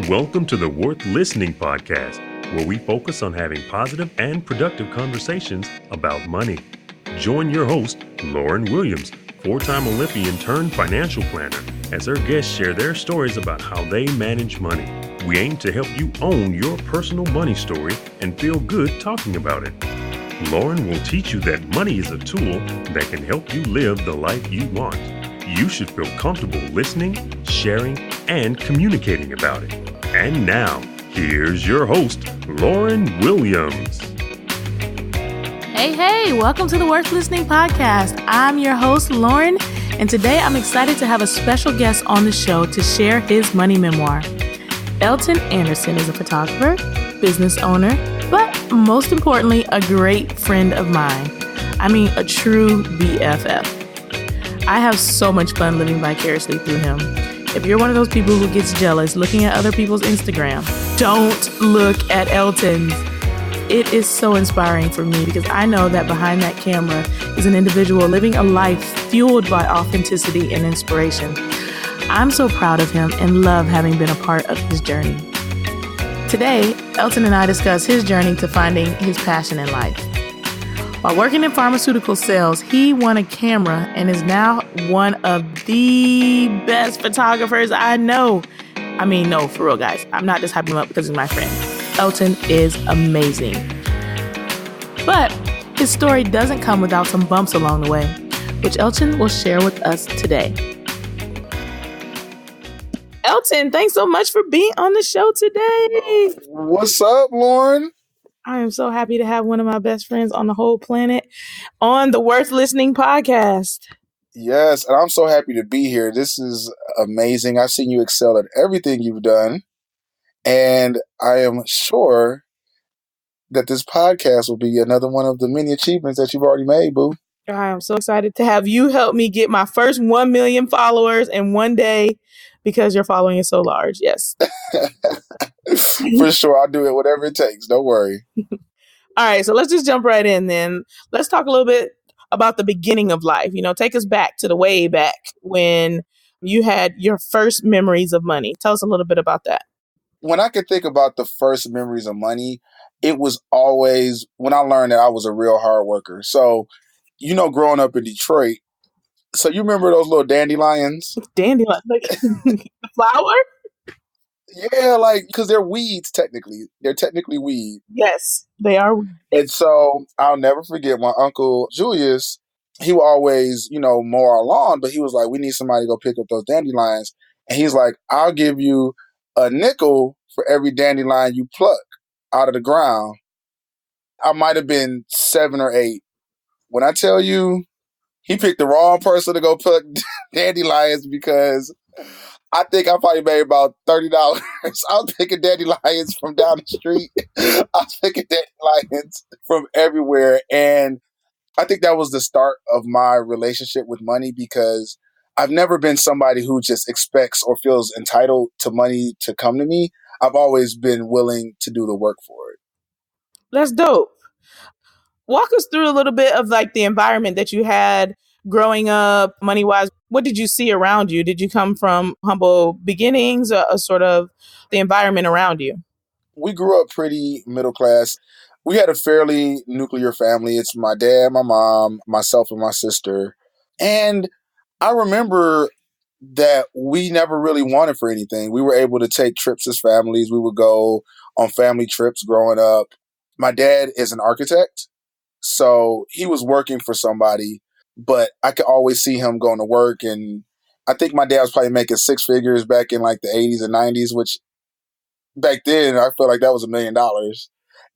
Welcome to the Worth Listening podcast, where we focus on having positive and productive conversations about money. Join your host, Lauren Williams, four-time Olympian turned financial planner, as her guests share their stories about how they manage money. We aim to help you own your personal money story and feel good talking about it. Lauren will teach you that money is a tool that can help you live the life you want. You should feel comfortable listening, sharing, and communicating about it. And now, here's your host, Lauren Williams. Hey, welcome to the Worth Listening podcast. I'm your host, Lauren, and today I'm excited to have a special guest on the show to share his money memoir. Elton Anderson is a photographer, business owner, but most importantly, a great friend of mine. I mean, a true BFF. I have so much fun living vicariously through him. If you're one of those people who gets jealous looking at other people's Instagram, don't look at Elton's. It is so inspiring for me because I know that behind that camera is an individual living a life fueled by authenticity and inspiration. I'm so proud of him and love having been a part of his journey. Today, Elton and I discuss his journey to finding his passion in life. While working in pharmaceutical sales, he won a camera and is now one of the best photographers I know. I mean, no, for real, guys. I'm not just hyping him up because he's my friend. Elton is amazing. But his story doesn't come without some bumps along the way, which Elton will share with us today. Elton, thanks so much for being on the show today. What's up, Lauren? I am so happy to have one of my best friends on the whole planet on the Worth Listening podcast. Yes, and I'm so happy to be here. This is amazing. I've seen you excel at everything you've done, and I am sure that this podcast will be another one of the many achievements that you've already made, boo. I am so excited to have you help me get my first 1 million followers in one day because your following is so large. Yes. For sure. I'll do it, whatever it takes. Don't worry. All right. So let's just jump right in then. Let's talk a little bit about the beginning of life. Take us back to the way back when you had your first memories of money. Tell us a little bit about that. When I could think about the first memories of money, it was always when I learned that I was a real hard worker. So, growing up in Detroit, so you remember those little dandelions? Dandelion, like the flower? Yeah, because they're weeds, technically. They're technically weeds. Yes, they are. And so I'll never forget my uncle Julius. He would always, mow our lawn, but he was like, we need somebody to go pick up those dandelions. And he's like, I'll give you a nickel for every dandelion you pluck out of the ground. I might have been 7 or 8. When I tell you, he picked the wrong person to go pluck dandelions because I think I probably made about $30. I was picking dandelions from down the street. I was picking dandelions from everywhere. And I think that was the start of my relationship with money because I've never been somebody who just expects or feels entitled to money to come to me. I've always been willing to do the work for it. That's dope. Walk us through a little bit of the environment that you had growing up, money-wise. What did you see around you? Did you come from humble beginnings or sort of the environment around you? We grew up pretty middle class. We had a fairly nuclear family. It's my dad, my mom, myself, and my sister. And I remember that we never really wanted for anything. We were able to take trips as families. We would go on family trips growing up. My dad is an architect, so he was working for somebody, but I could always see him going to work. And I think my dad was probably making 6 figures back in the 80s and 90s, which back then I felt like that was $1 million.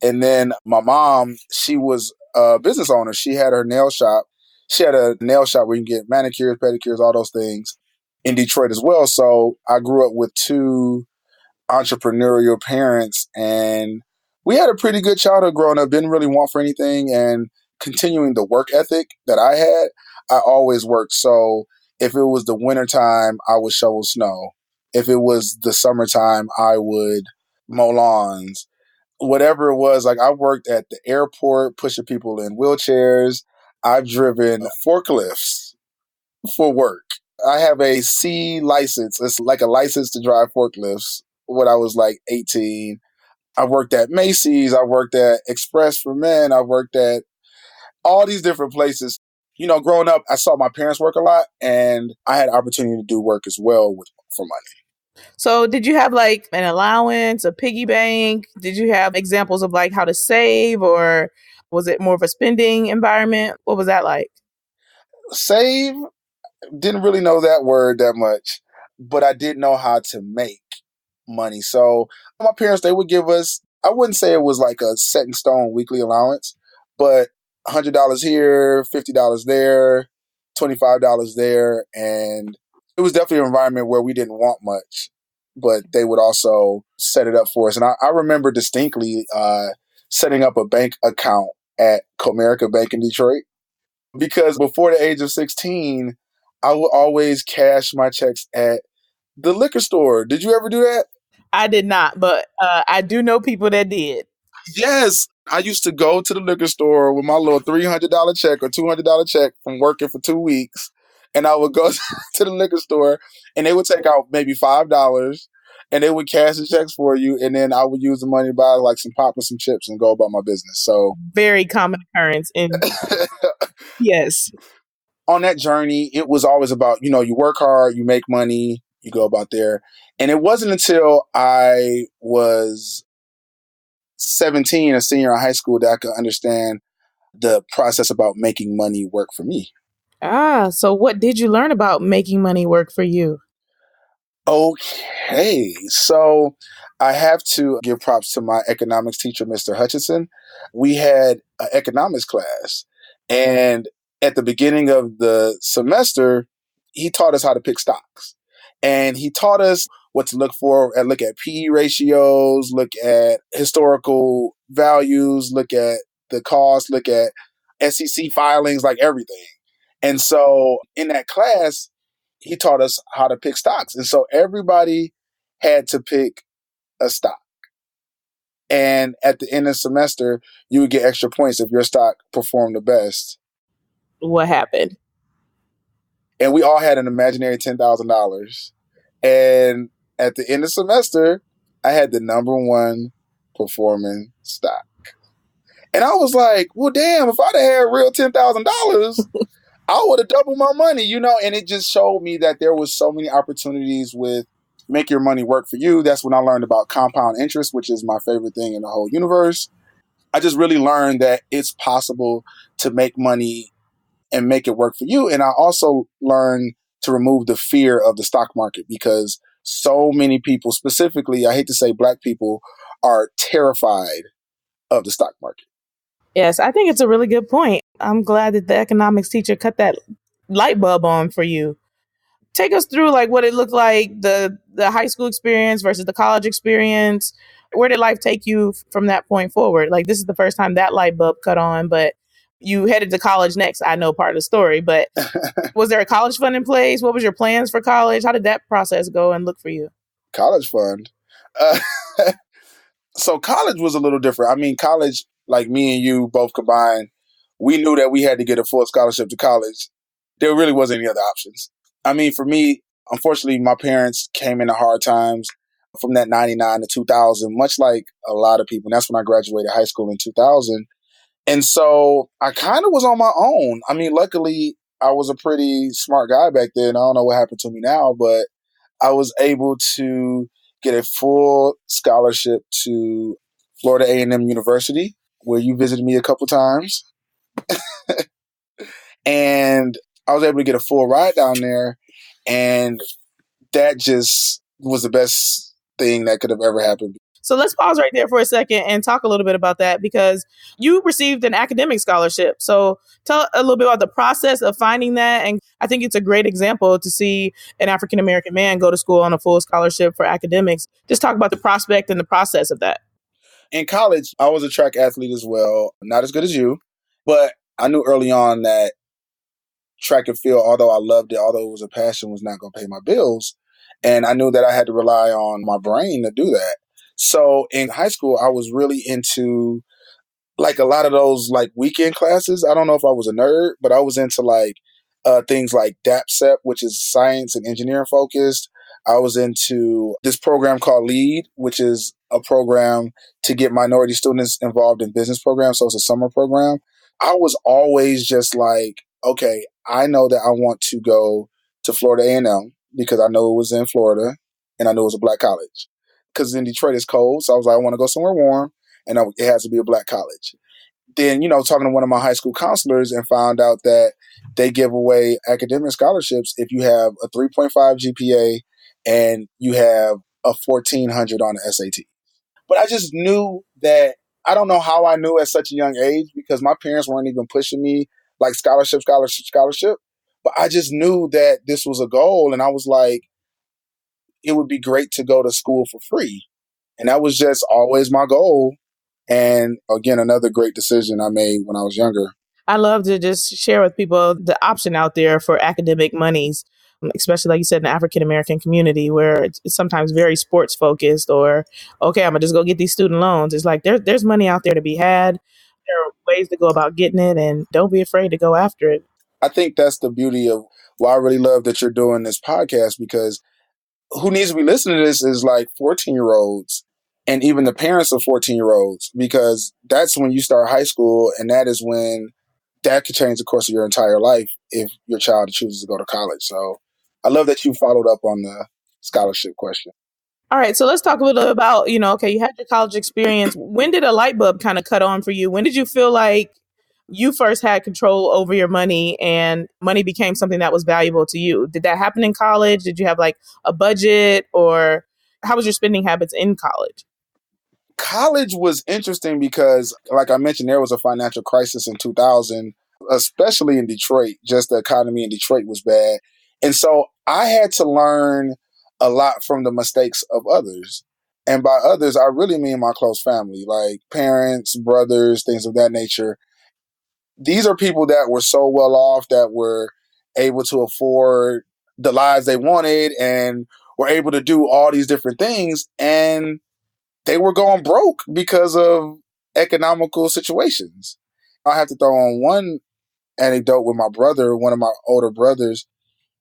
And then my mom, she was a business owner. She had her nail shop. She had a nail shop where you can get manicures, pedicures, all those things in Detroit as well. So I grew up with 2 entrepreneurial parents, and we had a pretty good childhood growing up. Didn't really want for anything, and continuing the work ethic that I had, I always worked. So if it was the wintertime, I would shovel snow. If it was the summertime, I would mow lawns. Whatever it was, I worked at the airport, pushing people in wheelchairs. I've driven forklifts for work. I have a C license. It's like a license to drive forklifts. when I was like 18. I worked at Macy's. I worked at Express for Men. I worked at all these different places. Growing up, I saw my parents work a lot, and I had opportunity to do work as well for money. So did you have like an allowance, a piggy bank? Did you have examples of like how to save, or was it more of a spending environment? What was that like? Save, didn't really know that word that much, but I did know how to make money. So my parents, they would give us, I wouldn't say it was like a set in stone weekly allowance, but $100 here, $50 there, $25 there. And it was definitely an environment where we didn't want much, but they would also set it up for us. And I remember distinctly setting up a bank account at Comerica Bank in Detroit, because before the age of 16, I would always cash my checks at the liquor store. Did you ever do that? I did not, but I do know people that did. Yes. I used to go to the liquor store with my little $300 check or $200 check from working for 2 weeks. And I would go to the liquor store and they would take out maybe $5 and they would cash the checks for you. And then I would use the money to buy like some pop and some chips and go about my business. So Very common occurrence. And yes. on that journey, it was always about, you work hard, you make money, you go about there. And it wasn't until I was 17, a senior in high school, that I could understand the process about making money work for me. So what did you learn about making money work for you? Okay, so I have to give props to my economics teacher, Mr. Hutchinson. We had an economics class, and at the beginning of the semester, he taught us how to pick stocks. And he taught us what to look for, and look at PE ratios, look at historical values, look at the cost, look at SEC filings, like everything. And so in that class, he taught us how to pick stocks. And so everybody had to pick a stock. And at the end of the semester, you would get extra points if your stock performed the best. What happened? And we all had an imaginary $10,000. And at the end of the semester, I had the number one performing stock. And I was like, well, damn, if I'd have had real $10,000, I would have doubled my money, and it just showed me that there was so many opportunities with make your money work for you. That's when I learned about compound interest, which is my favorite thing in the whole universe. I just really learned that it's possible to make money and make it work for you. And I also learned to remove the fear of the stock market, because so many people, specifically, I hate to say Black people, are terrified of the stock market. Yes, I think it's a really good point. I'm glad that the economics teacher cut that light bulb on for you. Take us through like what it looked like, the high school experience versus the college experience. Where did life take you from that point forward? Like, this is the first time that light bulb cut on, but you headed to college next. I know part of the story, but was there a college fund in place? What was your plans for college? How did that process go and look for you? College fund. Uh, so college was a little different. I mean, college, like me and you both combined, we knew that we had to get a full scholarship to college. There really wasn't any other options. I mean, for me, unfortunately, my parents came into hard times from that 99 to 2000, much like a lot of people. And that's when I graduated high school in 2000. And so I kind of was on my own. I mean, luckily, I was a pretty smart guy back then. I don't know what happened to me now, but I was able to get a full scholarship to Florida A&M University, where you visited me a couple times. And I was able to get a full ride down there. And that just was the best thing that could have ever happened. So let's pause right there for a second and talk a little bit about that, because you received an academic scholarship. So tell a little bit about the process of finding that. And I think it's a great example to see an African-American man go to school on a full scholarship for academics. Just talk about the prospect and the process of that. In college, I was a track athlete as well. Not as good as you, but I knew early on that track and field, although I loved it, although it was a passion, was not going to pay my bills. And I knew that I had to rely on my brain to do that. So in high school, I was really into like a lot of those like weekend classes. I don't know if I was a nerd, but I was into like things like DAPSEP, which is science and engineering focused. I was into this program called LEAD, which is a program to get minority students involved in business programs. So it's a summer program. I was always just like, okay, I know that I want to go to Florida A&M because I know it was in Florida and I knew it was a black college. Because in Detroit it's cold, so I was like, I want to go somewhere warm, and it has to be a black college. Then, talking to one of my high school counselors and found out that they give away academic scholarships if you have a 3.5 GPA and you have a 1400 on the SAT. But I just knew that I don't know how I knew at such a young age because my parents weren't even pushing me like scholarship, scholarship, scholarship. But I just knew that this was a goal, and I was like, it would be great to go to school for free. And that was just always my goal. And again, another great decision I made when I was younger. I love to just share with people the option out there for academic monies, especially like you said, in the African American community where it's sometimes very sports focused or, okay, I'm gonna just go get these student loans. It's like there's money out there to be had. There are ways to go about getting it, and don't be afraid to go after it. I think that's the beauty of why I really love that you're doing this podcast, because who needs to be listening to this is like 14-year-olds and even the parents of 14-year-olds, because that's when you start high school, and that is when that could change the course of your entire life if your child chooses to go to college. So I love that you followed up on the scholarship question. All right, so let's talk a little about, okay, you had your college experience. When did a light bulb kind of cut on for you? When did you feel like you first had control over your money and money became something that was valuable to you? Did that happen in college? Did you have like a budget, or how was your spending habits in college? College was interesting because, like I mentioned, there was a financial crisis in 2000, especially in Detroit. Just the economy in Detroit was bad. And so I had to learn a lot from the mistakes of others. And by others, I really mean my close family, like parents, brothers, things of that nature. These are people that were so well off, that were able to afford the lives they wanted and were able to do all these different things. And they were going broke because of economical situations. I have to throw on one anecdote with my brother, one of my older brothers.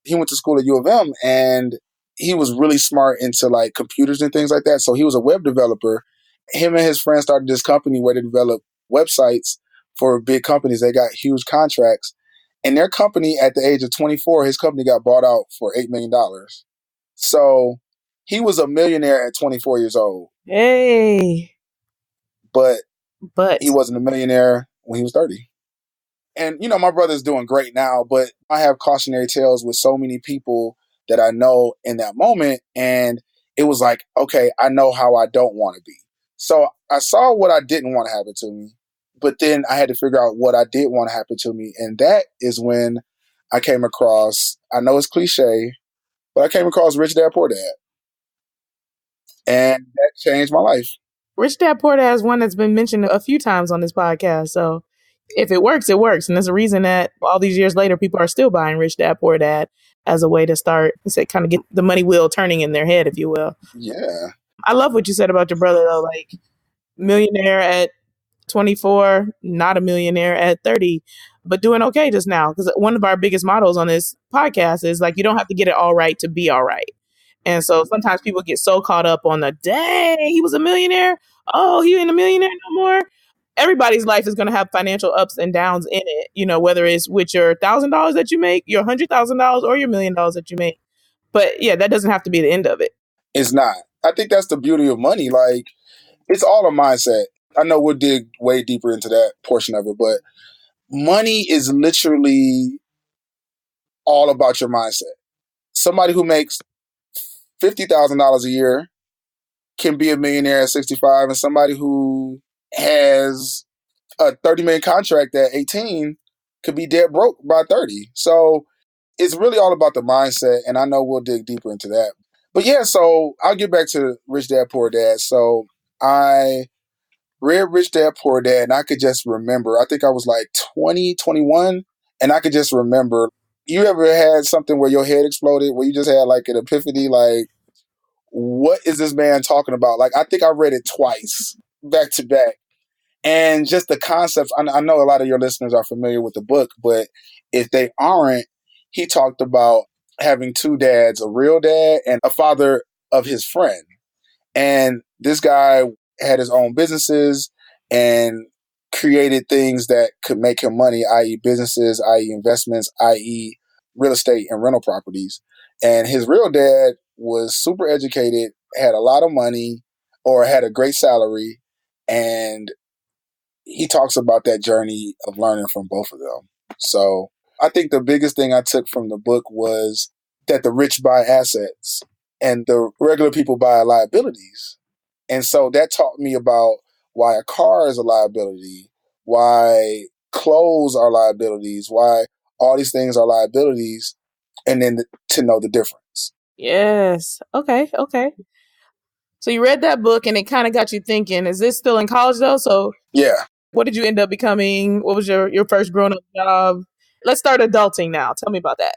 He went to school at U of M, and he was really smart into like computers and things like that. So he was a web developer. Him and his friends started this company where they develop websites for big companies. They got huge contracts. And their company, at the age of 24, his company got bought out for $8 million. So he was a millionaire at 24 years old. Hey, But but he wasn't a millionaire when he was 30. And, my brother's doing great now, but I have cautionary tales with so many people that I know in that moment. And it was like, okay, I know how I don't want to be. So I saw what I didn't want to happen to me, but then I had to figure out what I did want to happen to me. And that is when I came across, I know it's cliche, but I came across Rich Dad Poor Dad. And that changed my life. Rich Dad Poor Dad is one that's been mentioned a few times on this podcast. So if it works, it works. And there's a reason that all these years later, people are still buying Rich Dad Poor Dad as a way to start, say, kind of get the money wheel turning in their head, if you will. Yeah. I love what you said about your brother, though. Like, millionaire at 24, not a millionaire at 30, but doing okay just now. Because one of our biggest mottos on this podcast is like, you don't have to get it all right to be all right. And so sometimes people get so caught up on the, dang, he was a millionaire. Oh, he ain't a millionaire no more. Everybody's life is going to have financial ups and downs in it, whether it's with your $1,000 that you make, your $100,000, or your $1,000,000 that you make. But yeah, that doesn't have to be the end of it. It's not. I think that's the beauty of money. Like, it's all a mindset. I know we'll dig way deeper into that portion of it, but money is literally all about your mindset. Somebody who makes $50,000 a year can be a millionaire at 65, and somebody who has a 30 million contract at 18 could be dead broke by 30. So it's really all about the mindset, and I know we'll dig deeper into that. But yeah, so I'll get back to Rich Dad Poor Dad. So I read Rich Dad Poor Dad, and I could just remember, I think I was like 20, 21, and I could just remember. You ever had something where your head exploded, where you just had like an epiphany, like, what is this man talking about? Like, I think I read it twice, back to back. And just the concepts, I know a lot of your listeners are familiar with the book, but if they aren't, he talked about having two dads, a real dad and a father of his friend. And this guy had his own businesses and created things that could make him money, i.e., businesses, i.e., investments, i.e., real estate and rental properties. And his real dad was super educated, had a lot of money, or had a great salary. And he talks about that journey of learning from both of them. So I think the biggest thing I took from the book was that the rich buy assets and the regular people buy liabilities. And so that taught me about why a car is a liability, why clothes are liabilities, why all these things are liabilities, and then to know the difference. Yes. Okay. Okay. So you read that book and it kind of got you thinking, is this still in college though? So Yeah. what did you end up becoming? What was your first grown up job? Let's start adulting now. Tell me about that.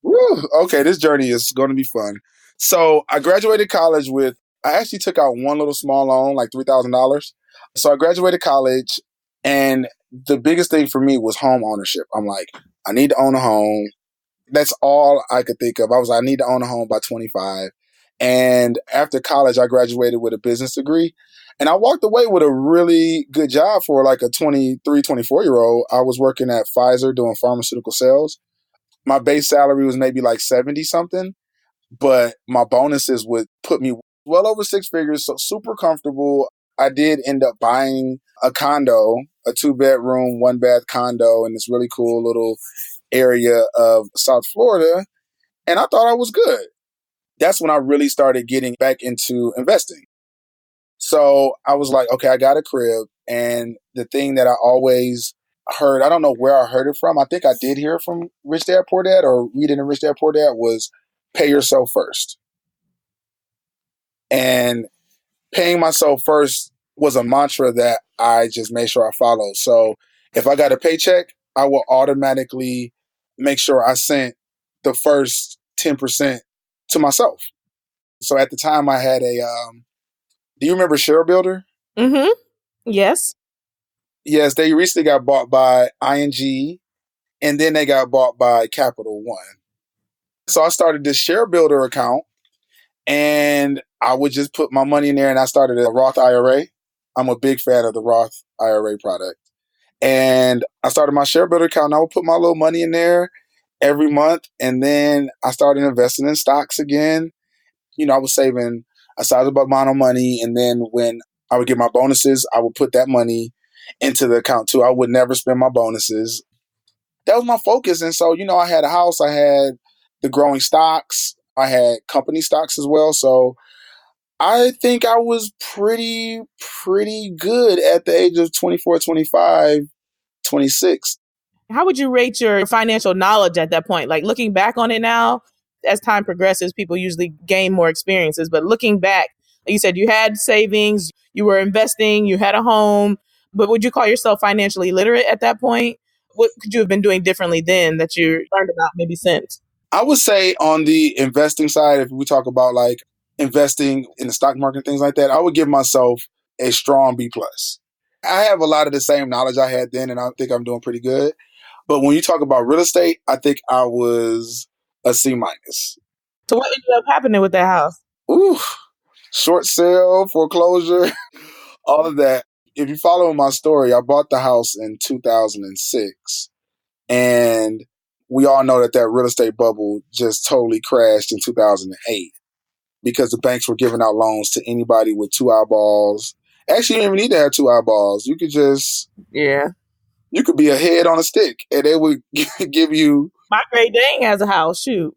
Woo, okay, this journey is going to be fun. So I graduated college with, I actually took out one little small loan, like $3,000. So I graduated college, and the biggest thing for me was home ownership. I'm like, I need to own a home. That's all I could think of. I need to own a home by 25. And after college, I graduated with a business degree. And I walked away with a really good job for like a 23, 24-year-old. I was working at Pfizer doing pharmaceutical sales. My base salary was maybe like 70 something, but my bonuses would put me well over six figures. So super comfortable. I did end up buying a condo, a 2-bedroom, 1-bath condo in this really cool little area of South Florida. And I thought I was good. That's when I really started getting back into investing. So I was like, okay, I got a crib. And the thing that I always heard, I don't know where I heard it from. I think I did hear it from Rich Dad Poor Dad or read it in Rich Dad Poor Dad was pay yourself first. And paying myself first was a mantra that I just made sure I followed. So if I got a paycheck, I will automatically make sure I sent the first 10% to myself. So at the time I had do you remember Share Builder? Mm-hmm. Yes. Yes, they recently got bought by ING and then they got bought by Capital One. So I started this Share Builder account and I would just put my money in there and I started a Roth IRA. I'm a big fan of the Roth IRA product. And I started my Share Builder account and I would put my little money in there every month. And then I started investing in stocks again. You know, I was saving a sizable amount of money. And then when I would get my bonuses, I would put that money into the account too. I would never spend my bonuses. That was my focus. And so, you know, I had a house, I had the growing stocks, I had company stocks as well. So I think I was pretty good at the age of 24, 25, 26. How would you rate your financial knowledge at that point? Like looking back on it now, as time progresses, people usually gain more experiences. But looking back, like you said, you had savings, you were investing, you had a home. But would you call yourself financially literate at that point? What could you have been doing differently then that you learned about maybe since? I would say on the investing side, if we talk about like investing in the stock market and things like that, I would give myself a strong B plus. I have a lot of the same knowledge I had then, and I think I'm doing pretty good. But when you talk about real estate, I think I was a C minus. So what ended up happening with that house? Ooh, short sale, foreclosure, all of that. If you follow my story, I bought the house in 2006, and we all know that real estate bubble just totally crashed in 2008 because the banks were giving out loans to anybody with two eyeballs. Actually, you didn't even need to have two eyeballs. You could just, Yeah. you could be a head on a stick and they would give you. My Great Dane has a house. Shoot.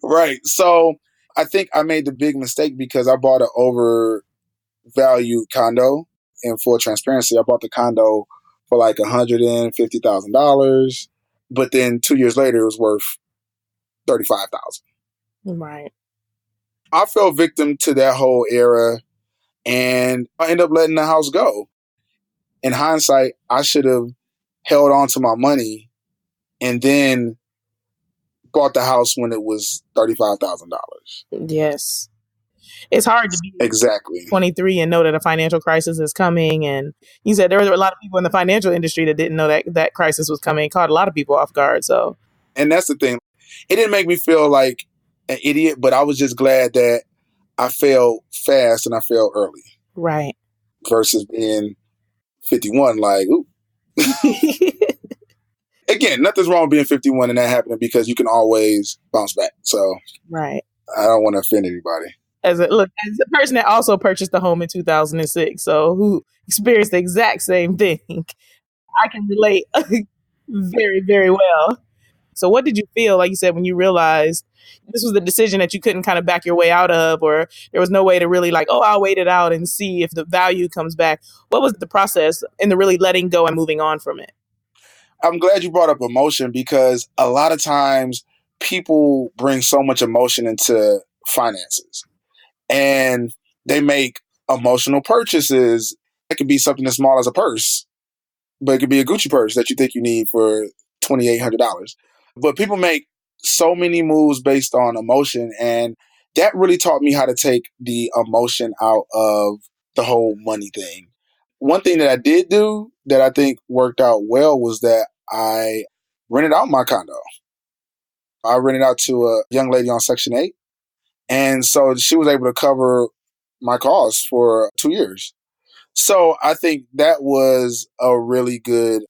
Right. So I think I made the big mistake because I bought an overvalued condo. In full transparency, I bought the condo for like $150,000, but then 2 years later, it was worth $35,000. Right. I fell victim to that whole era, and I ended up letting the house go. In hindsight, I should have held on to my money and then bought the house when it was $35,000. Yes. It's hard to be Exactly. 23 and know that a financial crisis is coming. And you said there were a lot of people in the financial industry that didn't know that crisis was coming. It caught a lot of people off guard. So And that's the thing. It didn't make me feel like an idiot, but I was just glad that I failed fast and I failed early Right. versus being 51. Like, ooh. Again, nothing's wrong with being 51 and that happening because you can always bounce back. So Right. I don't want to offend anybody. As a person that also purchased a home in 2006, so who experienced the exact same thing, I can relate very, very well. So what did you feel, like you said, when you realized this was the decision that you couldn't kind of back your way out of, or there was no way to really like, oh, I'll wait it out and see if the value comes back? What was the process in the really letting go and moving on from it? I'm glad you brought up emotion because a lot of times people bring so much emotion into finances and they make emotional purchases. It could be something as small as a purse, but it could be a Gucci purse that you think you need for $2,800. But people make so many moves based on emotion, and that really taught me how to take the emotion out of the whole money thing. One thing that I did do that I think worked out well was that I rented out my condo. I rented out to a young lady on Section 8, and so she was able to cover my costs for 2 years. So I think that was a really good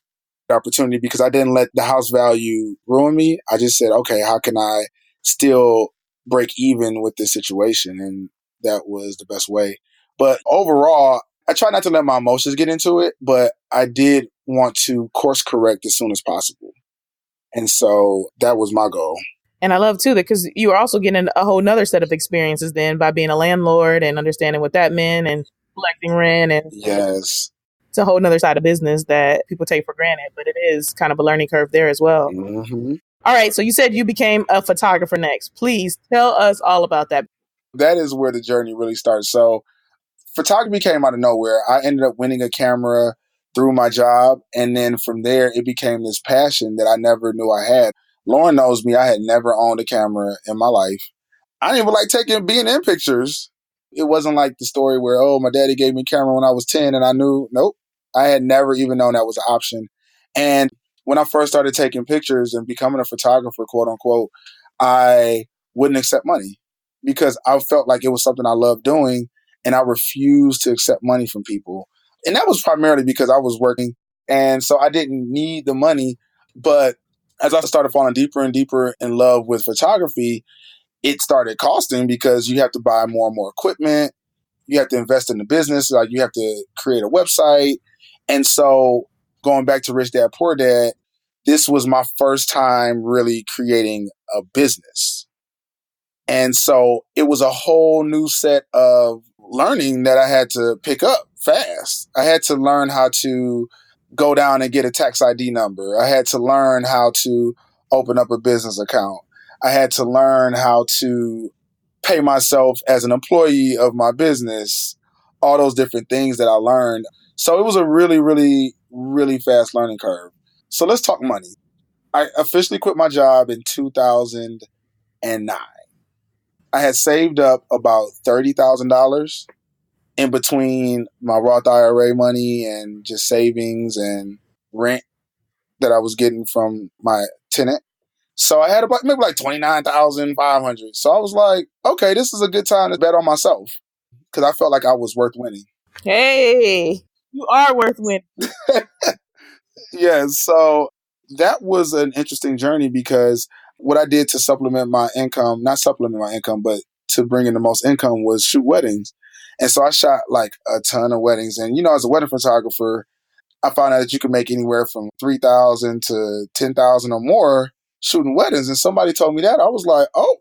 opportunity because I didn't let the house value ruin me. I just said, okay, how can I still break even with this situation? And that was the best way. But overall, I try not to let my emotions get into it, but I did want to course correct as soon as possible. And so that was my goal. And I love too that because you were also getting a whole nother set of experiences then by being a landlord and understanding what that meant and collecting rent, and Yes. it's a whole nother side of business that people take for granted, but it is kind of a learning curve there as well. Mm-hmm. All right. So you said you became a photographer next. Please tell us all about that. That is where the journey really starts. So photography came out of nowhere. I ended up winning a camera through my job. And then from there, it became this passion that I never knew I had. Lauren knows me. I had never owned a camera in my life. I didn't even like being in pictures. It wasn't like the story where, oh, my daddy gave me a camera when I was 10 and I knew, nope. I had never even known that was an option. And when I first started taking pictures and becoming a photographer, quote unquote, I wouldn't accept money because I felt like it was something I loved doing and I refused to accept money from people. And that was primarily because I was working. And so I didn't need the money. But as I started falling deeper and deeper in love with photography, it started costing because you have to buy more and more equipment. You have to invest in the business. Like you have to create a website. And so going back to Rich Dad Poor Dad, this was my first time really creating a business. And so it was a whole new set of learning that I had to pick up fast. I had to learn how to go down and get a tax ID number. I had to learn how to open up a business account. I had to learn how to pay myself as an employee of my business, all those different things that I learned. So it was a really, really, really fast learning curve. So let's talk money. I officially quit my job in 2009. I had saved up about $30,000 in between my Roth IRA money and just savings and rent that I was getting from my tenant. So I had about maybe like 29,500. So I was like, okay, this is a good time to bet on myself because I felt like I was worth winning. Hey, you are worth winning. Yeah, so that was an interesting journey because what I did to supplement my income, not supplement my income, but to bring in the most income was shoot weddings. And so I shot like a ton of weddings. And, as a wedding photographer, I found out that you could make anywhere from 3,000 to 10,000 or more shooting weddings. And somebody told me that. I was like, oh,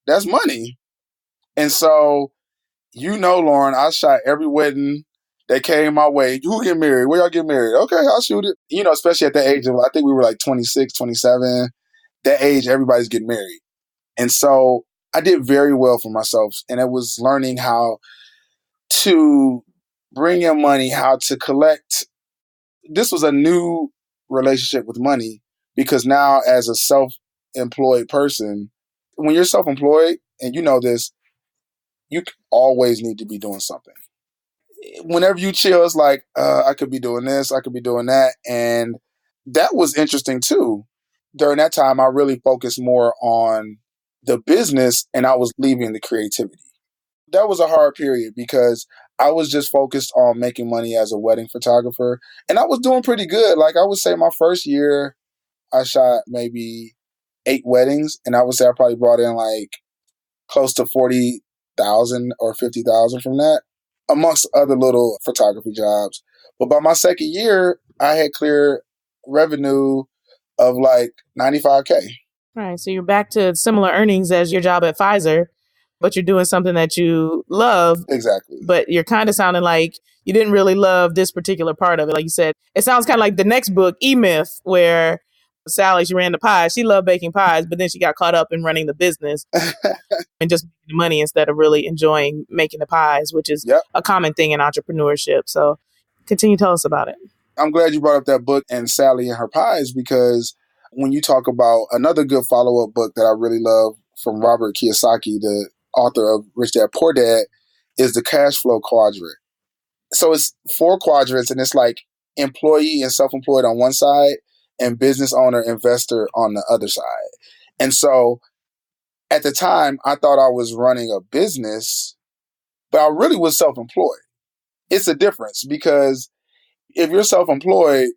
that's money. And so, Lauren, I shot every wedding that came my way. Who get married? Where y'all get married? Okay, I'll shoot it. Especially at that age of, I think we were like 26, 27. That age, everybody's getting married. And so I did very well for myself. And it was learning how to bring in money, how to collect. This was a new relationship with money because now as a self-employed person, when you're self-employed, and you know this, you always need to be doing something. Whenever you chill, it's like, I could be doing this, I could be doing that. And that was interesting too, during that time, I really focused more on the business and I was leaving the creativity. That was a hard period because I was just focused on making money as a wedding photographer. And I was doing pretty good. Like I would say my first year, I shot maybe 8 weddings. And I would say I probably brought in like close to 40,000 or 50,000 from that, amongst other little photography jobs. But by my second year, I had clear revenue of like 95K. All right. So you're back to similar earnings as your job at Pfizer, but you're doing something that you love. Exactly. But you're kind of sounding like you didn't really love this particular part of it. Like you said, it sounds kind of like the next book, E-Myth, where Sally, she ran the pies. She loved baking pies, but then she got caught up in running the business and just making the money instead of really enjoying making the pies, which is a common thing in entrepreneurship. So continue to tell us about it. I'm glad you brought up that book and Sally and her pies, because when you talk about another good follow-up book that I really love from Robert Kiyosaki, the author of Rich Dad Poor Dad, is the cash flow quadrant. So it's 4 quadrants, and it's like employee and self-employed on one side and business owner, investor on the other side. And so at the time, I thought I was running a business, but I really was self-employed. It's a difference because if you're self-employed,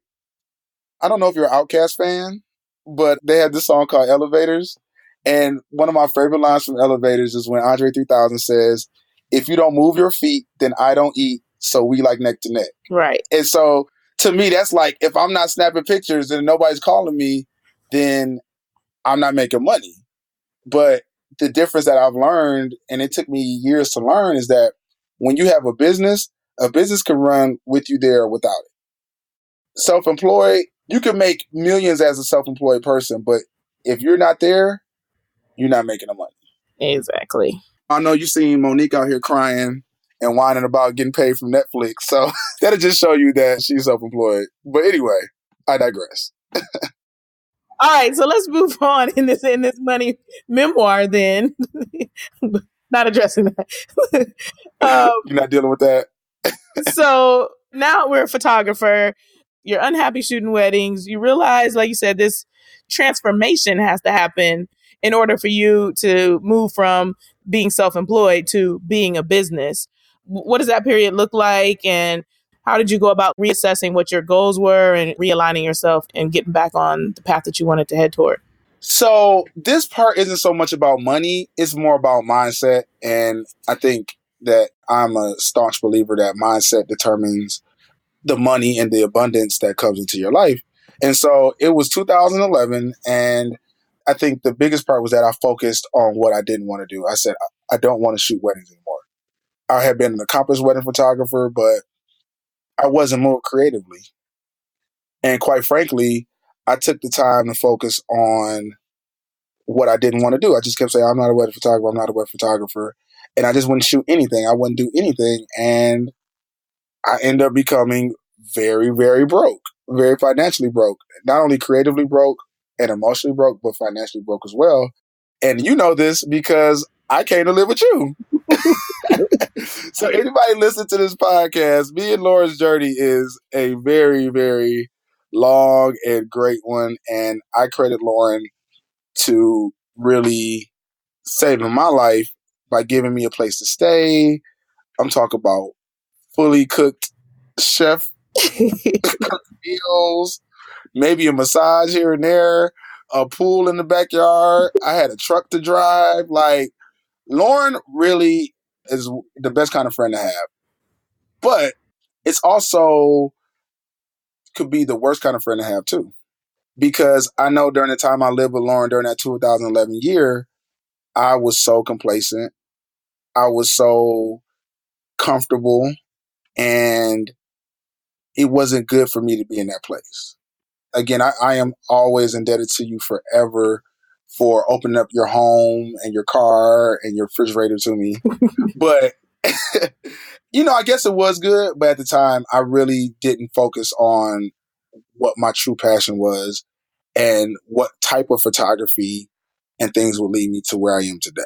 I don't know if you're an Outkast fan, but they had this song called Elevators. And one of my favorite lines from Elevators is when Andre 3000 says, "If you don't move your feet, then I don't eat. So we like neck to neck." Right. And so to me, that's like, if I'm not snapping pictures and nobody's calling me, then I'm not making money. But the difference that I've learned, and it took me years to learn, is that when you have a business can run with you there or without it. Self-employed, you can make millions as a self-employed person, but if you're not there, you're not making the money. Exactly. I know you've seen Monique out here crying and whining about getting paid from Netflix, so that'll just show you that she's self-employed. But anyway, I digress. All right, so let's move on in this money memoir then. Not addressing that. You're not dealing with that? So now we're a photographer. You're unhappy shooting weddings. You realize, like you said, this transformation has to happen in order for you to move from being self-employed to being a business. What does that period look like? And how did you go about reassessing what your goals were and realigning yourself and getting back on the path that you wanted to head toward? So this part isn't so much about money. It's more about mindset. And I think that I'm a staunch believer that mindset determines the money and the abundance that comes into your life. And so it was 2011. And I think the biggest part was that I focused on what I didn't want to do. I said, I don't want to shoot weddings anymore. I had been an accomplished wedding photographer, but I wasn't moved creatively. And quite frankly, I took the time to focus on what I didn't want to do. I just kept saying, I'm not a wedding photographer. I'm not a wedding photographer. And I just wouldn't shoot anything. I wouldn't do anything. And I ended up becoming very, very broke, very financially broke. Not only creatively broke and emotionally broke, but financially broke as well. And you know this because I came to live with you. So anybody listen to this podcast, me and Laura's journey is a very, very long and great one. And I credit Lauren to really saving my life by giving me a place to stay. I'm talking about fully cooked chef meals, maybe a massage here and there, a pool in the backyard. I had a truck to drive. Like, Lauren really is the best kind of friend to have. But it's also could be the worst kind of friend to have too. Because I know during the time I lived with Lauren during that 2011 year, I was so complacent. I was so comfortable, and it wasn't good for me to be in that place. Again, I am always indebted to you forever for opening up your home and your car and your refrigerator to me. But, I guess it was good. But at the time, I really didn't focus on what my true passion was and what type of photography and things would lead me to where I am today.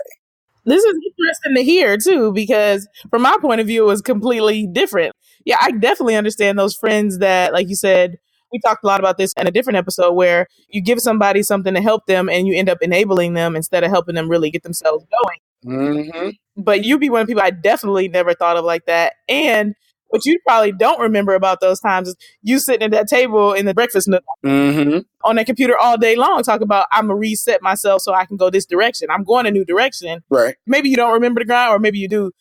This is interesting to hear too, because from my point of view, it was completely different. Yeah, I definitely understand those friends that, like you said, We talked a lot about this in a different episode where you give somebody something to help them and you end up enabling them instead of helping them really get themselves going. Mm-hmm. But you'd be one of the people I definitely never thought of like that. And what you probably don't remember about those times is you sitting at that table in the breakfast nook on that computer all day long, talking about, I'm going to reset myself so I can go this direction. I'm going a new direction. Right. Maybe you don't remember the grind, or maybe you do.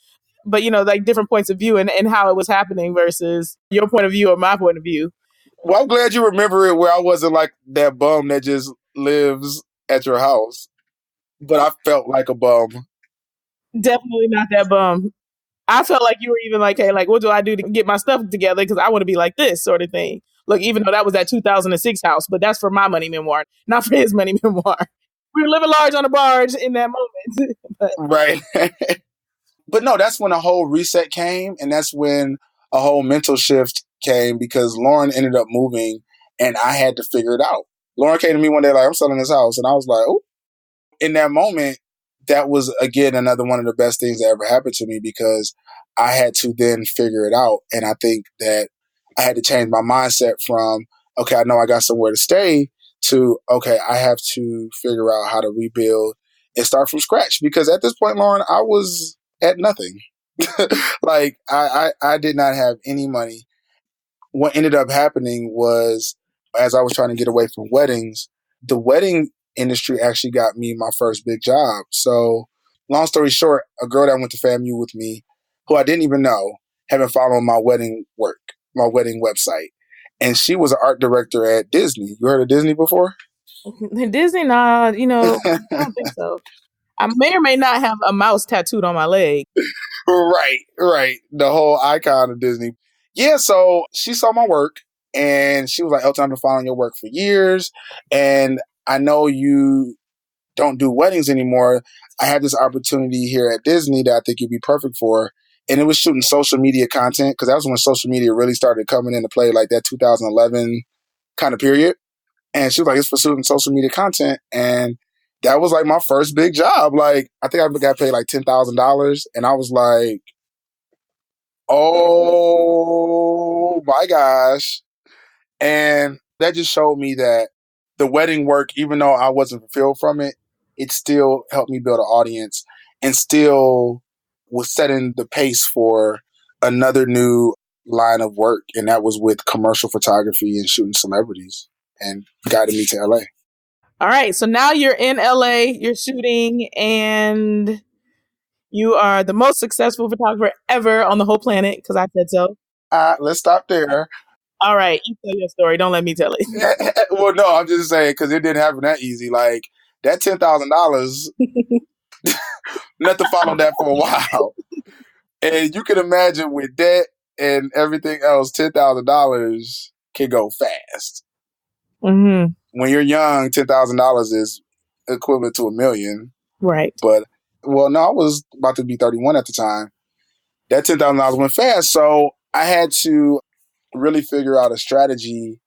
But, like different points of view and how it was happening versus your point of view or my point of view. Well, I'm glad you remember it where I wasn't like that bum that just lives at your house. But I felt like a bum. Definitely not that bum. I felt like you were even like, hey, like, what do I do to get my stuff together? Because I want to be like this sort of thing. Look, even though that was that 2006 house, but that's for my money memoir, not for his money memoir. We were living large on a barge in that moment. Right. But no, that's when a whole reset came. And that's when a whole mental shift came because Lauren ended up moving and I had to figure it out. Lauren came to me one day like, I'm selling this house. And I was like, oh. In that moment, that was, again, another one of the best things that ever happened to me because I had to then figure it out. And I think that I had to change my mindset from, okay, I know I got somewhere to stay to, okay, I have to figure out how to rebuild and start from scratch. Because at this point, Lauren, I was at nothing. Like, I did not have any money. What ended up happening was, as I was trying to get away from weddings, the wedding industry actually got me my first big job. So, long story short, a girl that went to FAMU with me, who I didn't even know, had been following my wedding work, my wedding website. And she was an art director at Disney. You heard of Disney before? Disney, nah, I don't think so. I may or may not have a mouse tattooed on my leg. Right. The whole icon of Disney. Yeah, so she saw my work and she was like, Elton, I've been following your work for years. And I know you don't do weddings anymore. I have this opportunity here at Disney that I think you'd be perfect for. And it was shooting social media content because that was when social media really started coming into play, like that 2011 kind of period. And she was like, it's for shooting social media content. And that was like my first big job. Like, I think I got paid like $10,000. And I was like, oh my gosh. And that just showed me that the wedding work, even though I wasn't fulfilled from it, it still helped me build an audience and still was setting the pace for another new line of work. And that was with commercial photography and shooting celebrities and guided me to LA. All right. So now you're in LA, you're shooting, and you are the most successful photographer ever on the whole planet because I said so. Let's stop there. All right. You tell your story. Don't let me tell it. Well, no, I'm just saying because it didn't happen that easy. Like that $10,000, nothing followed that for a while. And you can imagine with debt and everything else, $10,000 can go fast. Mm-hmm. When you're young, $10,000 is equivalent to $1 million. Right. But, well, no, I was about to be 31 at the time. That $10,000 went fast. So I had to really figure out a strategy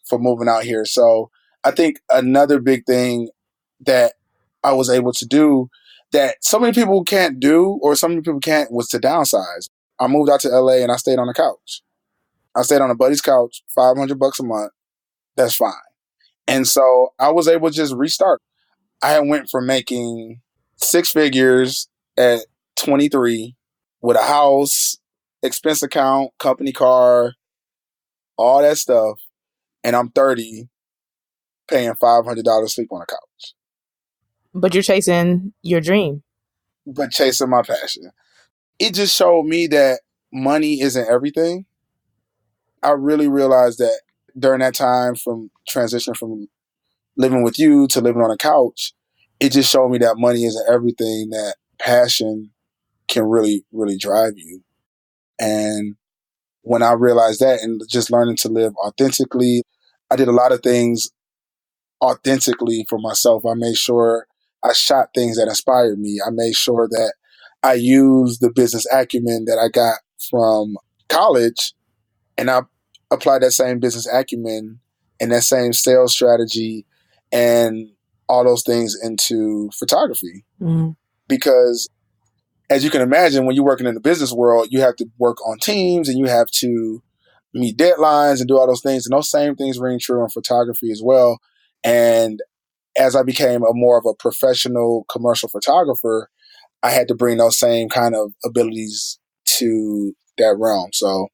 for moving out here. So I think another big thing that I was able to do that so many people can't do or so many people can't was to downsize. I moved out to LA and I stayed on the couch. I stayed on a buddy's couch, $500 a month. That's fine. And so I was able to just restart. I had went from making six figures at 23 with a house, expense account, company car, all that stuff. And I'm 30 paying $500 to sleep on a couch. But you're chasing your dream. But chasing my passion. It just showed me that money isn't everything. I really realized that during that time from transition from living with you to living on a couch, it just showed me that money isn't everything, that passion can really, really drive you. And when I realized that and just learning to live authentically, I did a lot of things authentically for myself. I made sure I shot things that inspired me. I made sure that I used the business acumen that I got from college and I applied that same business acumen and that same sales strategy and all those things into photography. Mm-hmm. Because as you can imagine, when you're working in the business world, you have to work on teams and you have to meet deadlines and do all those things. And those same things ring true in photography as well. And as I became a more of a professional commercial photographer, I had to bring those same kind of abilities to that realm. So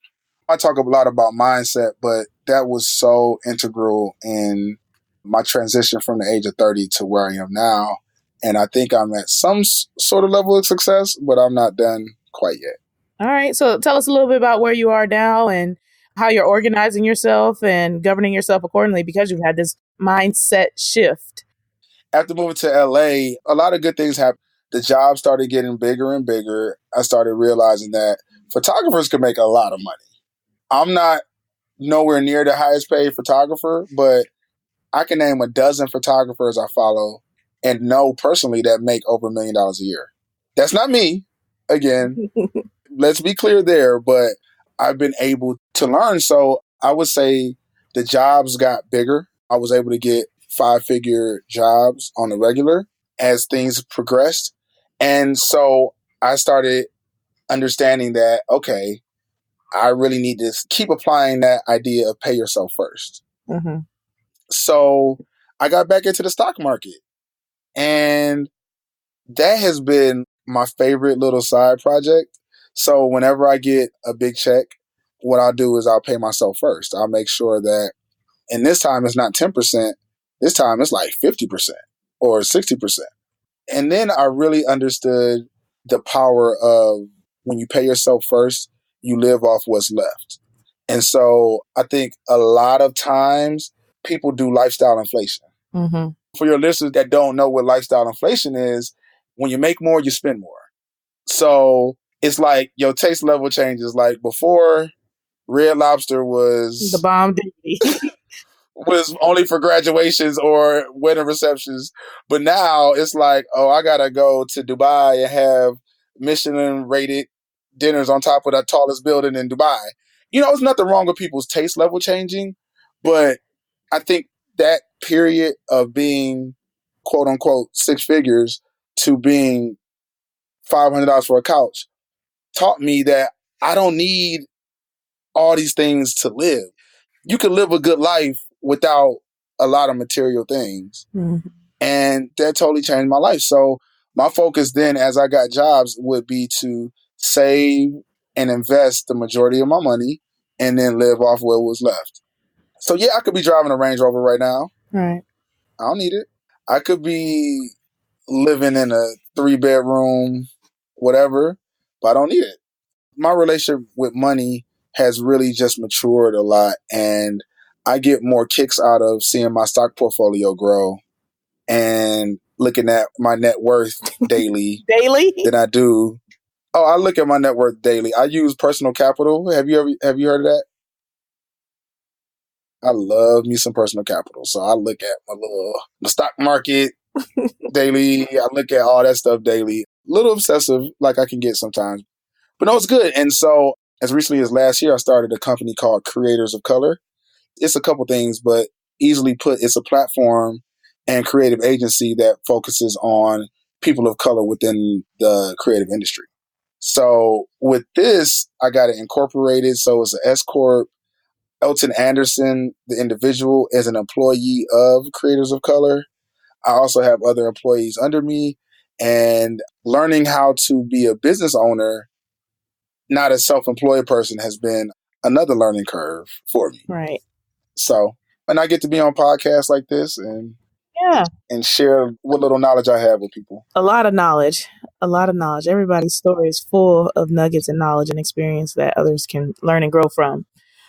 I talk a lot about mindset, but that was so integral in my transition from the age of 30 to where I am now. And I think I'm at some sort of level of success, but I'm not done quite yet. All right. So tell us a little bit about where you are now and how you're organizing yourself and governing yourself accordingly because you've had this mindset shift. After moving to LA, a lot of good things happened. The job started getting bigger and bigger. I started realizing that photographers can make a lot of money. I'm not nowhere near the highest paid photographer, but I can name a dozen photographers I follow and know personally that make over $1 million a year. That's not me. Again, let's be clear there, but I've been able to learn. So I would say the jobs got bigger. I was able to get 5-figure jobs on the regular as things progressed. And so I started understanding that, okay, I really need to keep applying that idea of pay yourself first. Mm-hmm. So I got back into the stock market, and that has been my favorite little side project. So whenever I get a big check, what I'll do is I'll pay myself first. I'll make sure that, and this time it's not 10%, this time it's like 50% or 60%. And then I really understood the power of when you pay yourself first, you live off what's left. And so I think a lot of times people do lifestyle inflation. Mm-hmm. For your listeners that don't know what lifestyle inflation is, when you make more, you spend more. So it's like your taste level changes. Like before, Red Lobster was The bomb duty. was only for graduations or wedding receptions. But now it's like, oh, I gotta go to Dubai and have Michelin rated dinners on top of the tallest building in Dubai. There's nothing wrong with people's taste level changing, but I think that period of being quote unquote 6 figures to being $500 for a couch taught me that I don't need all these things to live. You can live a good life without a lot of material things. Mm-hmm. And that totally changed my life. So my focus then, as I got jobs, would be to save and invest the majority of my money and then live off what was left. So yeah, I could be driving a Range Rover right now. Right. I don't need it. I could be living in a 3-bedroom, whatever, but I don't need it. My relationship with money has really just matured a lot, and I get more kicks out of seeing my stock portfolio grow and looking at my net worth daily Daily? than I do. Oh, I look at my net worth daily. I use Personal Capital. Have you heard of that? I love me some Personal Capital. So I look at the stock market daily. I look at all that stuff daily. A little obsessive, like I can get sometimes. But no, it's good. And so as recently as last year, I started a company called Creators of Color. It's a couple things, but easily put, it's a platform and creative agency that focuses on people of color within the creative industry. So with this, I got it incorporated. So it's an S Corp. Elton Anderson, the individual, is an employee of Creators of Color. I also have other employees under me, and learning how to be a business owner, not a self-employed person, has been another learning curve for me. Right. So, and I get to be on podcasts like this and Yeah. and share what little knowledge I have with people. A lot of knowledge. A lot of knowledge. Everybody's story is full of nuggets and knowledge and experience that others can learn and grow from.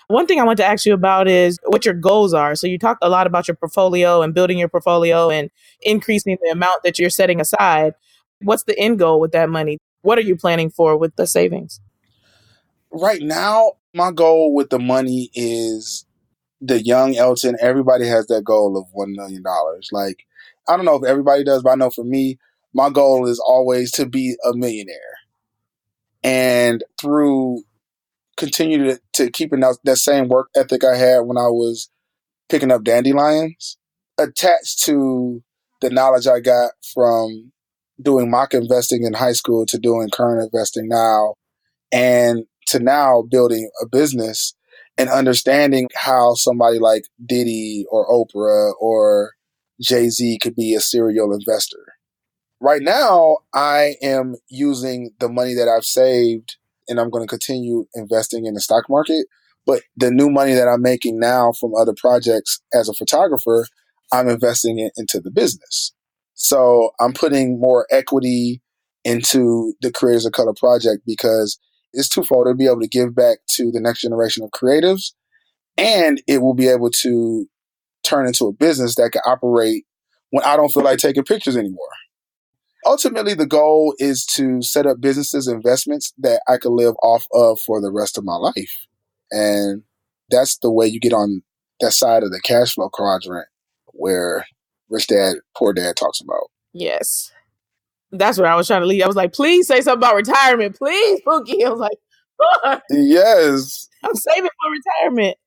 One thing I want to ask you about is what your goals are. So you talked a lot about your portfolio and building your portfolio and increasing the amount that you're setting aside. What's the end goal with that money? What are you planning for with the savings? Right now, my goal with the money is the young Elton. Everybody has that goal of $1 million. Like, I don't know if everybody does, but I know for me, my goal is always to be a millionaire. And through continue to keeping that same work ethic I had when I was picking up dandelions, attached to the knowledge I got from doing mock investing in high school to doing current investing now, and to now building a business, and understanding how somebody like Diddy or Oprah or Jay-Z could be a serial investor. Right now, I am using the money that I've saved and I'm going to continue investing in the stock market. But the new money that I'm making now from other projects as a photographer, I'm investing it into the business. So I'm putting more equity into the Creators of Color project because it's twofold. It'll be able to give back to the next generation of creatives, and it will be able to turn into a business that can operate when I don't feel like taking pictures anymore. Ultimately, the goal is to set up businesses, investments that I can live off of for the rest of my life. And that's the way you get on that side of the cash flow quadrant where Rich Dad, Poor Dad talks about. Yes. That's where I was trying to lead. I was like, please say something about retirement. Please, Pookie. I was like, Yes. I'm saving for retirement.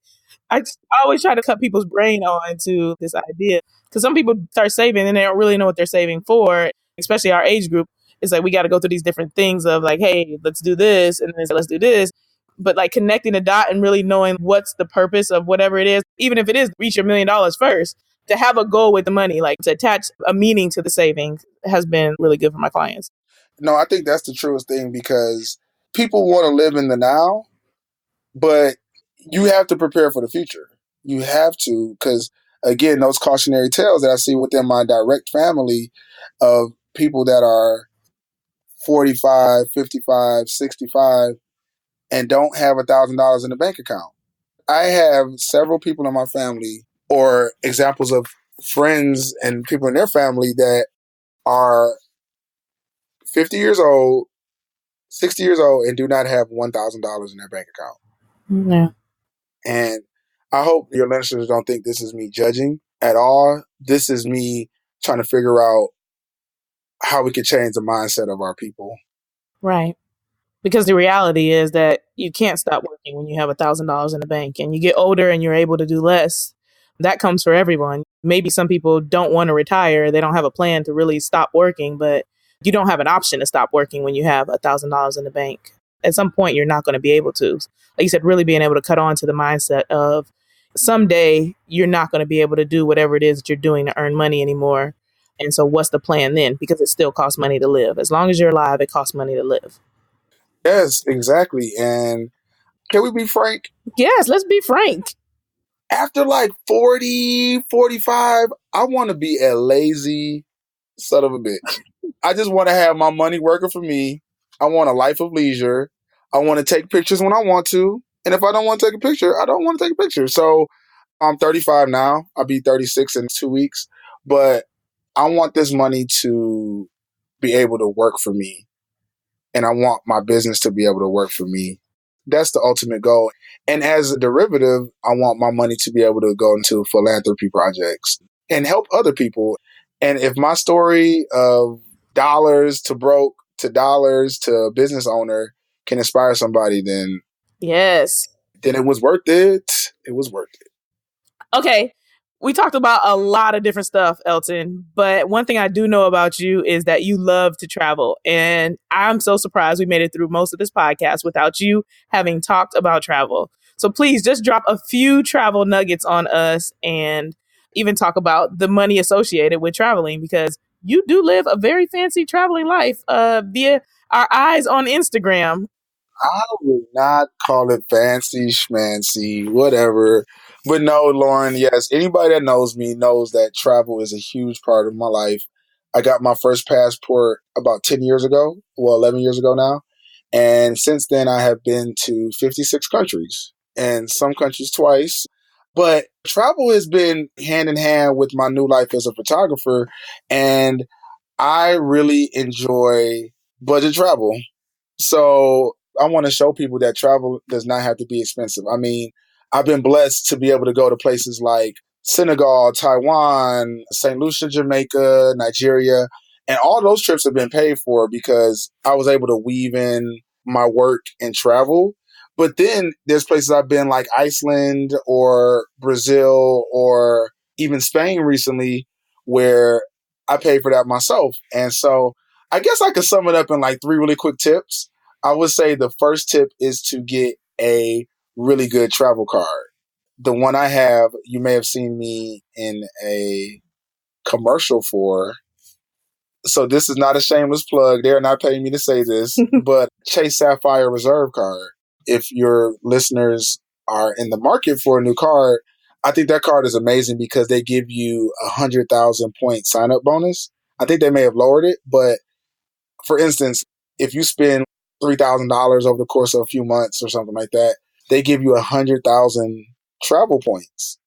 I always try to cut people's brain on to this idea because some people start saving and they don't really know what they're saving for, especially our age group. It's like we got to go through these different things of like, hey, let's do this and then let's do this. But like connecting the dot and really knowing what's the purpose of whatever it is, even if it is reach your $1 million first, to have a goal with the money, like to attach a meaning to the savings has been really good for my clients. No, I think that's the truest thing because people want to live in the now, but you have to prepare for the future. You have to, because again, those cautionary tales that I see within my direct family of people that are 45, 55, 65, and don't have $1,000 in the bank account. I have several people in my family or examples of friends and people in their family that are 50 years old, 60 years old, and do not have $1,000 in their bank account. Yeah. And I hope your listeners don't think this is me judging at all. This is me trying to figure out how we can change the mindset of our people. Right. Because the reality is that you can't stop working when you have $1,000 in the bank and you get older and you're able to do less. That comes for everyone. Maybe some people don't want to retire. They don't have a plan to really stop working, but you don't have an option to stop working when you have $1,000 in the bank. At some point, you're not going to be able to. Like you said, really being able to cut on to the mindset of someday you're not going to be able to do whatever it is that you're doing to earn money anymore. And so what's the plan then? Because it still costs money to live. As long as you're alive, it costs money to live. Yes, exactly. And can we be frank? Yes, let's be frank. After like 40, 45, I want to be a lazy son of a bitch. I just want to have my money working for me. I want a life of leisure. I want to take pictures when I want to. And if I don't want to take a picture, I don't want to take a picture. So I'm 35 now. I'll be 36 in 2 weeks. But I want this money to be able to work for me. And I want my business to be able to work for me. That's the ultimate goal. And as a derivative, I want my money to be able to go into philanthropy projects and help other people. And if my story of dollars to broke to dollars to business owner can inspire somebody, then Yes. it was worth it. It was worth it. Okay. We talked about a lot of different stuff, Elton, but one thing I do know about you is that you love to travel. And I'm so surprised we made it through most of this podcast without you having talked about travel. So please just drop a few travel nuggets on us and even talk about the money associated with traveling because you do live a very fancy traveling life via our eyes on Instagram. I would not call it fancy schmancy, whatever. But no, Lauren, yes, anybody that knows me knows that travel is a huge part of my life. I got my first passport about 10 years ago, well, 11 years ago now. And since then, I have been to 56 countries and some countries twice. But travel has been hand in hand with my new life as a photographer. And I really enjoy budget travel. So I want to show people that travel does not have to be expensive. I mean, I've been blessed to be able to go to places like Senegal, Taiwan, St. Lucia, Jamaica, Nigeria, and all those trips have been paid for because I was able to weave in my work and travel. But then there's places I've been like Iceland or Brazil or even Spain recently where I paid for that myself. And so I guess I could sum it up in like 3 really quick tips. I would say the first tip is to get a really good travel card. The one I have, you may have seen me in a commercial for. So this is not a shameless plug. They're not paying me to say this, but Chase Sapphire Reserve card. If your listeners are in the market for a new card, I think that card is amazing because they give you 100,000 point sign up bonus. I think they may have lowered it, but for instance, if you spend $3,000 over the course of a few months or something like that, they give you 100,000 travel points.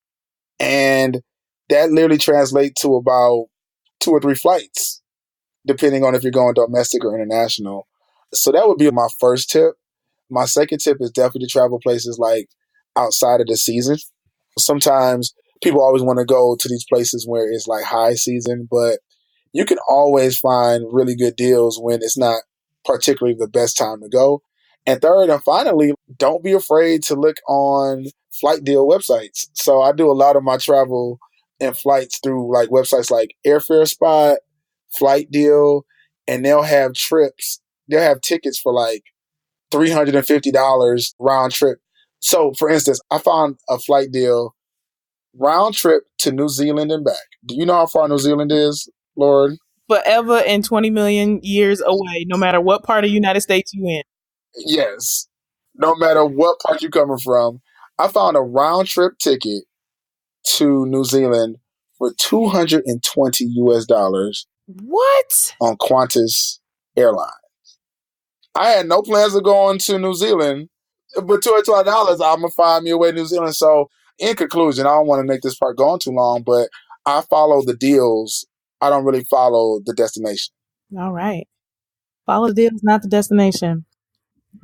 And that literally translates to about 2 or 3 flights, depending on if you're going domestic or international. So that would be my first tip. My second tip is definitely to travel places like outside of the season. Sometimes people always want to go to these places where it's like high season, but you can always find really good deals when it's not particularly the best time to go. And third and finally, don't be afraid to look on flight deal websites. So I do a lot of my travel and flights through like websites like Airfare Spot, Flight Deal, and they'll have trips. They'll have tickets for like $350 round trip. So for instance, I found a flight deal round trip to New Zealand and back. Do you know how far New Zealand is, Lord? Forever and 20 million years away, no matter what part of the United States you in. Yes. No matter what part you're coming from. I found a round trip ticket to New Zealand for $220 What? on Qantas Airlines. I had no plans of going to New Zealand, but $220, I'm going to find me a way to New Zealand. So in conclusion, I don't want to make this part go on too long, but I follow the deals. I don't really follow the destination. All right. Follow the deals, not the destination.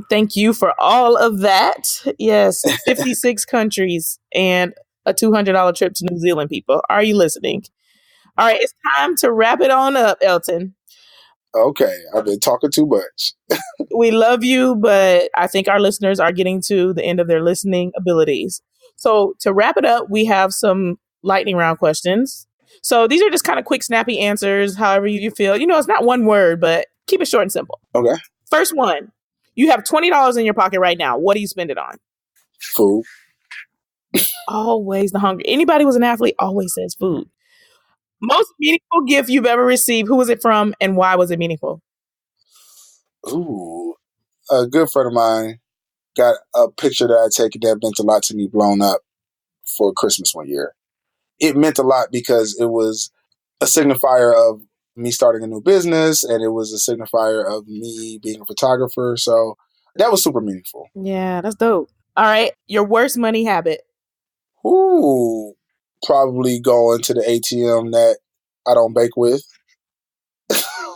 Thank you for all of that. Yes, 56 countries and a $200 trip to New Zealand, people. Are you listening? All right, it's time to wrap it on up, Elton. Okay, I've been talking too much. We love you, but I think our listeners are getting to the end of their listening abilities. So to wrap it up, we have some lightning round questions. So these are just kind of quick, snappy answers, however you feel. You know, it's not one word, but keep it short and simple. Okay. First one, you have $20 in your pocket right now. What do you spend it on? Food. Always the hungry. Anybody who's an athlete always says food. Most meaningful gift you've ever received. Who was it from and why was it meaningful? Ooh, a good friend of mine got a picture that I taken that meant a lot to me blown up for Christmas one year. It meant a lot because it was a signifier of me starting a new business and it was a signifier of me being a photographer. So that was super meaningful. Yeah, that's dope. All right. Your worst money habit. Ooh, probably going to the ATM that I don't bank with.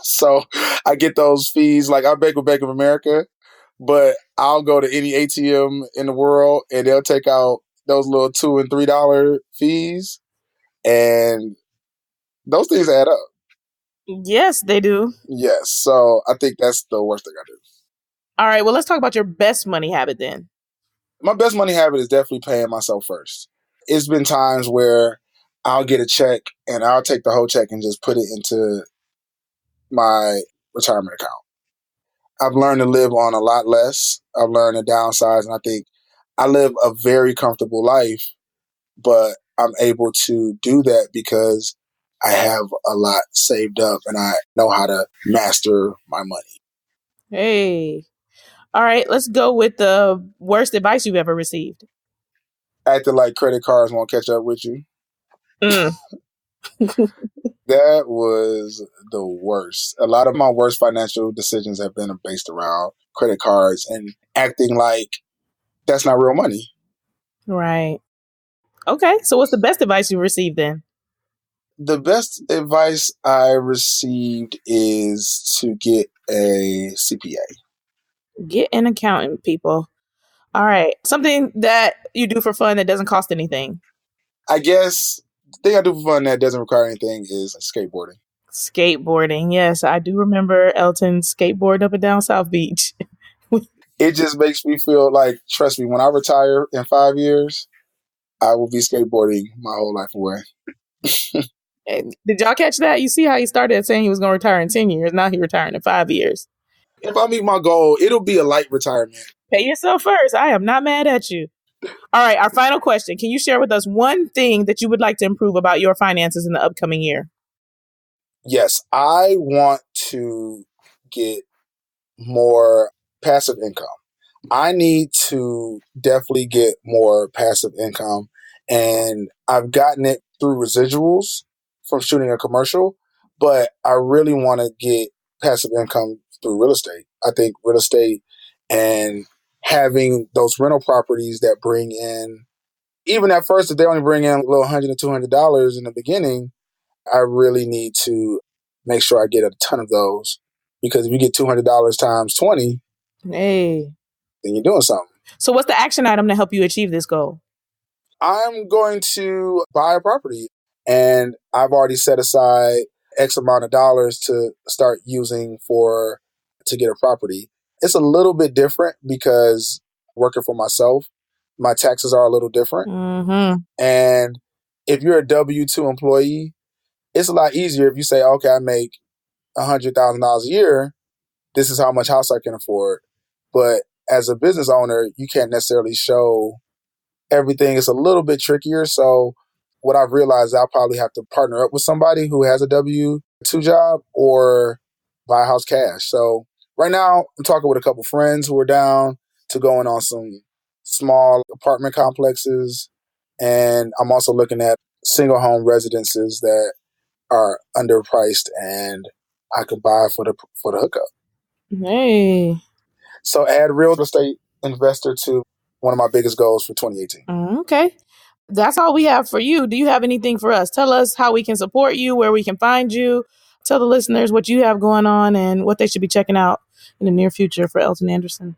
So I get those fees. Like I bank with Bank of America, but I'll go to any ATM in the world and they'll take out those little $2 and $3 fees. And those things add up. Yes, they do. Yes. So I think that's the worst thing I do. All right. Well, let's talk about your best money habit then. My best money habit is definitely paying myself first. It's been times where I'll get a check and I'll take the whole check and just put it into my retirement account. I've learned to live on a lot less. I've learned to downsize, and I think I live a very comfortable life, but I'm able to do that because I have a lot saved up and I know how to master my money. Hey. All right. Let's go with the worst advice you've ever received. Acting like credit cards won't catch up with you. Mm. That was the worst. A lot of my worst financial decisions have been based around credit cards and acting like that's not real money. Right. Okay. So what's the best advice you received then? The best advice I received is to get a CPA. Get an accountant, people. All right. Something that you do for fun that doesn't cost anything. I guess the thing I do for fun that doesn't require anything is skateboarding. Skateboarding. Yes, I do remember Elton skateboarding up and down South Beach. It just makes me feel like, trust me, when I retire in 5 years, I will be skateboarding my whole life away. Did y'all catch that? You see how he started saying he was going to retire in 10 years. Now he's retiring in 5 years. If I meet my goal, it'll be a light retirement. Pay yourself first. I am not mad at you. All right, our final question. Can you share with us one thing that you would like to improve about your finances in the upcoming year? Yes, I want to get more passive income. I need to definitely get more passive income. And I've gotten it through residuals from shooting a commercial, but I really want to get passive income through real estate. I think real estate and having those rental properties that bring in, even at first, if they only bring in a little $100 to $200 in the beginning, I really need to make sure I get a ton of those. Because if you get $200 times 20, Hey. then you're doing something. So what's the action item to help you achieve this goal? I'm going to buy a property, and I've already set aside X amount of dollars to start using to get a property. It's a little bit different because working for myself, my taxes are a little different. Mm-hmm. And if you're a W-2 employee, it's a lot easier if you say, okay, I make $100,000 a year. This is how much house I can afford. But as a business owner, you can't necessarily show everything. It's a little bit trickier. So what I've realized, I'll probably have to partner up with somebody who has a W-2 job or buy a house cash. So right now I'm talking with a couple friends who are down to going on some small apartment complexes. And I'm also looking at single home residences that are underpriced and I could buy for the hookup. Hey. So add real estate investor to one of my biggest goals for 2018. Okay. That's all we have for you. Do you have anything for us? Tell us how we can support you, where we can find you. Tell the listeners what you have going on and what they should be checking out in the near future for Elton Anderson.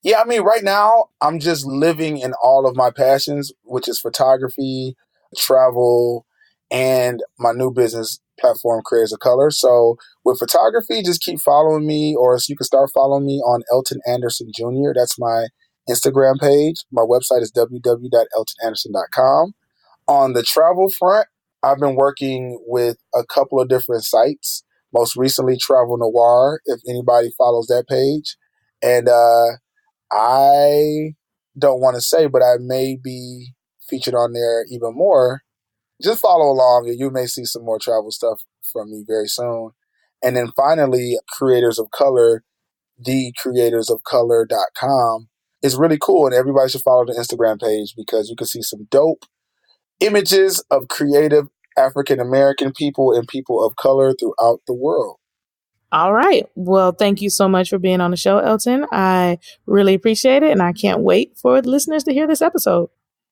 Yeah, I mean, right now, I'm just living in all of my passions, which is photography, travel, and my new business platform, Creators of Color. So with photography, just keep following me, or you can start following me on Elton Anderson Jr. That's my Instagram page. My website is www.eltonanderson.com. On the travel front, I've been working with a couple of different sites, most recently Travel Noir, if anybody follows that page. And I don't want to say, but I may be featured on there even more. Just follow along and you may see some more travel stuff from me very soon. And then finally, Creators of Color, thecreatorsofcolor.com is really cool. And everybody should follow the Instagram page because you can see some dope images of creative African-American people and people of color throughout the world. All right. Well, thank you so much for being on the show, Elton. I really appreciate it. And I can't wait for the listeners to hear this episode.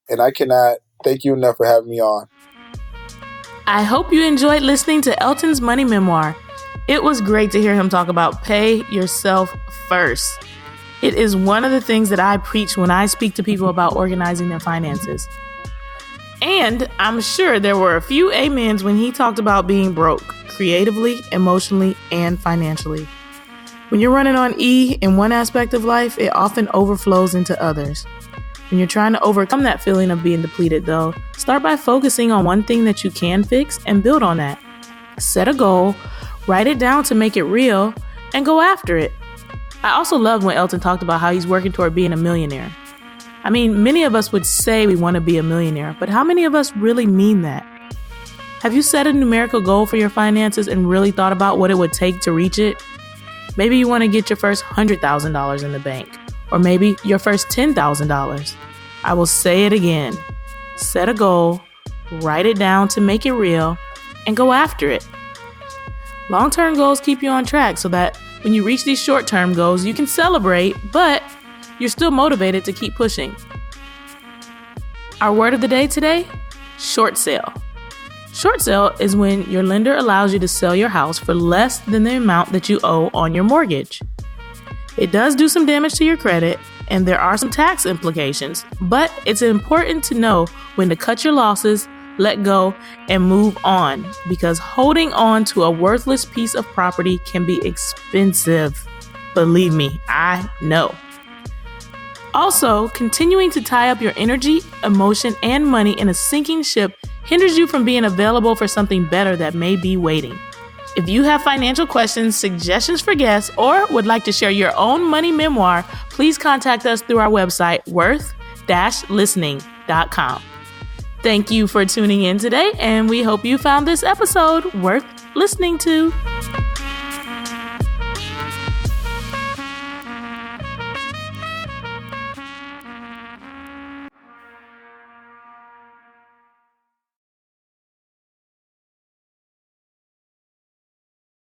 And I cannot thank you enough for having me on. I hope you enjoyed listening to Elton's money memoir. It was great to hear him talk about pay yourself first. It is one of the things that I preach when I speak to people about organizing their finances. And I'm sure there were a few amens when he talked about being broke, creatively, emotionally, and financially. When you're running on E in one aspect of life, it often overflows into others. When you're trying to overcome that feeling of being depleted, though, start by focusing on one thing that you can fix and build on that. Set a goal, write it down to make it real, and go after it. I also love when Elton talked about how he's working toward being a millionaire. I mean, many of us would say we want to be a millionaire, but how many of us really mean that? Have you set a numerical goal for your finances and really thought about what it would take to reach it? Maybe you want to get your first $100,000 in the bank, or maybe your first $10,000. I will say it again. Set a goal, write it down to make it real, and go after it. Long-term goals keep you on track so that when you reach these short-term goals, you can celebrate, but you're still motivated to keep pushing. Our word of the day today, short sale. Short sale is when your lender allows you to sell your house for less than the amount that you owe on your mortgage. It does do some damage to your credit, and there are some tax implications, but it's important to know when to cut your losses, let go, and move on, because holding on to a worthless piece of property can be expensive. Believe me, I know. Also, continuing to tie up your energy, emotion, and money in a sinking ship hinders you from being available for something better that may be waiting. If you have financial questions, suggestions for guests, or would like to share your own money memoir, please contact us through our website, worth, listening.com. Thank you for tuning in today, and we hope you found this episode worth listening to.